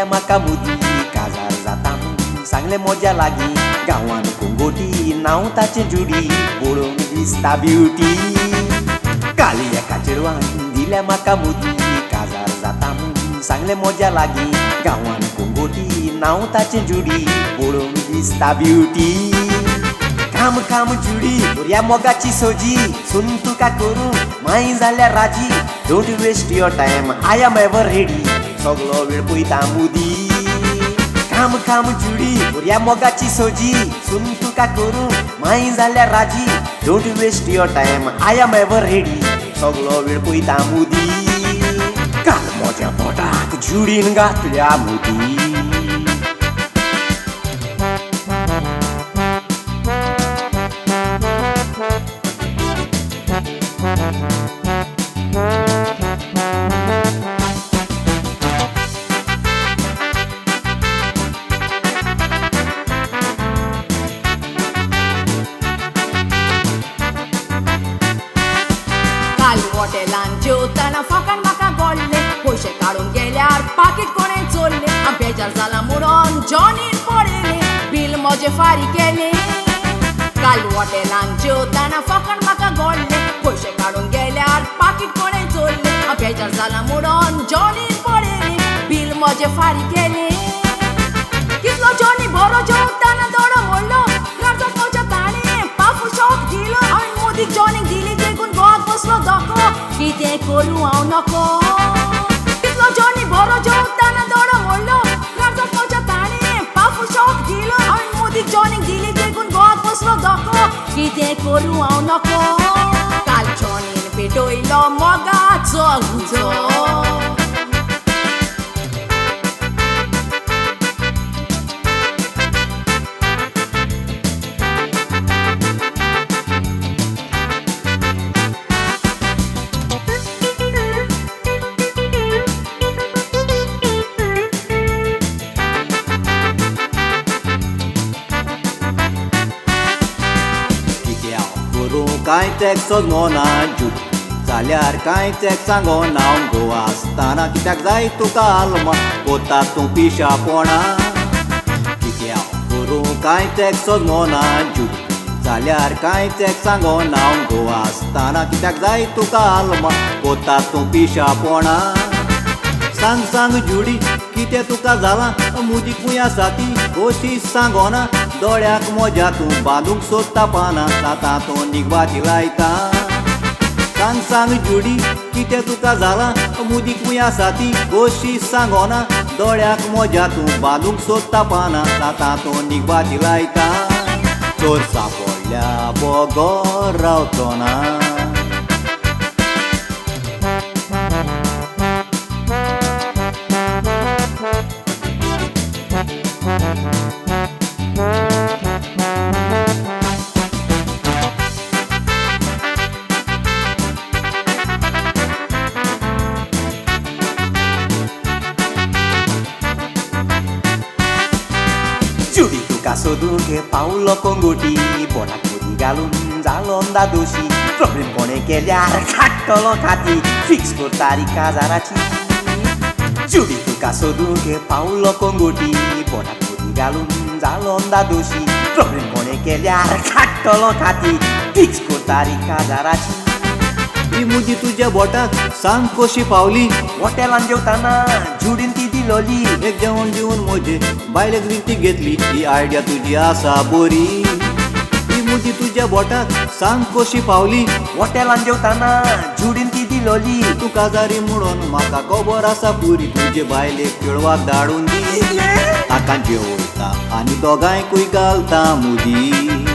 दिल्या म्हाका मुदी काजार जाता म्हूण सांगले मजा लागी गांवान कोंगोटी नांव ताचें जुडी पळोवंक दिसता ब्युटी काली एका चेडवान दिल्या म्हाका मुदी काजार जाता म्हूण सांगले मजा लागी गांवान कोंगोटी नांव ताचें जुडी पळोवंक दिसता ब्युटी काम काम जुडी ह्या मोगाची सोजी सुन तुका करूं माई जाल्यार राजी don't waste your time I am ever ready सगळो वेळ पळयता मुदी काम काम जुडी ह्या मोगाची सोजी सुन तुका करूं माई जाल्यार राजी don't waste your time I am ever ready सगळो वेळ पळयता मुदी काल म्हज्या पोटाक जुडीन घातल्या मुदी हॉटेलान जेवताना फकाण म्हाका गोडले पयशे काडून गेल्यार पाकीट कोणें चोरले हांव बेजार जाला म्हणून जॉनीन पळयले बील म्हजे फारी केले काल हॉटेलान जेवताना फकाण म्हाका गोडले पयशे काडून गेल्यार पाकीट कोणें चोरले हांव बेजार जाला म्हणून जॉनीन पळयले बील म्हजे फारी केले कितलो जॉनी बरो जेवताना दोडो मोडलो राजो म्हज्या ताणें पाफू शॉक दिलो आनी मोदीक जॉनीक दिली देखून गोवाक बसलो धोको कितें करूं हांव नको कितलो जॉनी बरो जेवताना दोडो मोडलो राजो म्हज्या ताणें पाफू शॉक दिलो आनी मोदीक जॉनीक दिली देखून गोवाक बसलो धोको कितें करूं हांव नको काल जॉनीन पेटयलो मोगाचो गुजो कांय टॅक्सोच मोना जूट जाल्यार कांय टॅक्स सांगोन हांव गोवा आसतना कित्याक जाय तुका आल्मा कोता तूं पिशापोणा कित्याक करूं कांय टॅक्सोच मोना जूट जाल्यार कांय टॅक्स सांगोन हांव गोवा आसतना कित्याक जाय तुका आल्मा कोता तूं पिशापोणा सांग सांग जुडी कितें तुका जालां मुदीकूय आसा ती कोशीश सांगोना दोळ्याक म्हज्या तूं बांदूंक सोदता पानां जाता तो निगवाती लायता सांग सांग जुडी कितें तुका जालां मुदीकूय आसा ती कोशीश सांगोना दोळ्याक म्हज्या तूं बांदूंक सोदता पानां जाता तो निगवाती लायता चोर सापडल्या बोगो रावचो ना जुडी तुका सोदूंक पावलो कोंगोटी बोटाक मुदी घालून जालो अंदा दोशी प्रॉब्लेम कोणें केल्यार काडटलो खाती फिक्स कर तारीख काजाराची जुडी तुका सोदूंक पावलो कोंगोटी बोटाक मुदी घालून जालो अंदा दोशी प्रॉब्लेम कोणें केल्यार काडटलो खाती फिक्स कर तारीख काजाराची ही मुदी तुज्या बोटाक सांग कशी पावली हॉटेलान जेवताना जुडीन ती दिलोली एक जेवण दिवन म्हजे बायलेक विकती घेतली ही आयडिया तुजी आसा बरी ही मुदी तुज्या बोटाक सांग कशी पावली हॉटेलान जेवताना जुडीन ती दिलोली तूं काजारी म्हणून म्हाका खबर आसा पुरी तुजे बायलेक केळवाक धाडून दी ताका जेवयता आनी दोगांयकूय घालता मुदी